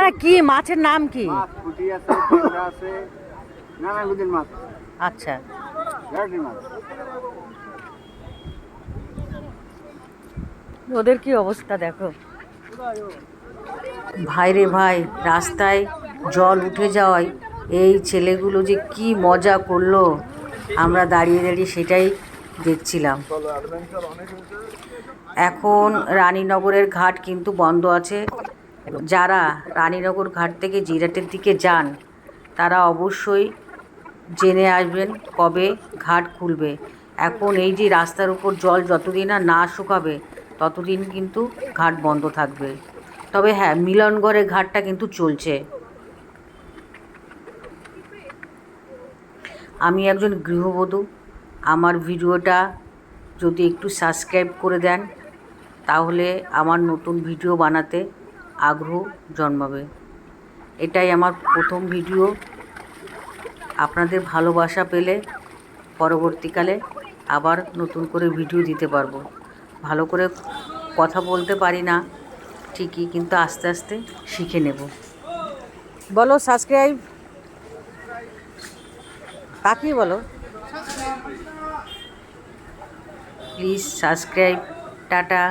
এখানে কি মাছের নাম কি? মাছ পুঁটি আছে, ট্যাংরা আছে, নানা বিধের মাছ। আচ্ছা, ভ্যারাইটির মাছ। ওদের কি অবস্থা দেখো ভাই রে ভাই। রাস্তায় জল উঠে যাওয়ায় এই ছেলেগুলো যে কি মজা করলো, আমরা দাঁড়িয়ে দাঁড়িয়ে সেটাই দেখছিলাম। এখন রানীনগরের ঘাট কিন্তু বন্ধ আছে। যারা রানীনগর ঘাট থেকে জিরাটের দিকে যান তারা অবশ্যই জেনে আসবেন কবে ঘাট খুলবে। এখন এই যে রাস্তার উপর জল যতদিন না শুকাবে ততদিন কিন্তু ঘাট বন্ধ থাকবে। তবে হ্যাঁ, মিলনগড়ের ঘাটটা কিন্তু চলছে। আমি একজন গৃহবধূ, আমার ভিডিওটা যদি একটু সাবস্ক্রাইব করে দেন তাহলে আমার নতুন ভিডিও বানাতে আগ্রহ জন্মাবে। এটাই আমার প্রথম ভিডিও। আপনাদের ভালোবাসা পেলে পরবর্তীকালে আবার নতুন করে ভিডিও দিতে পারবো। ভালো করে কথা বলতে পারি না ঠিকই, কিন্তু আস্তে আস্তে শিখে নেব। বলো সাবস্ক্রাইব, কাকি বলো, প্লিজ সাবস্ক্রাইব। টাটা।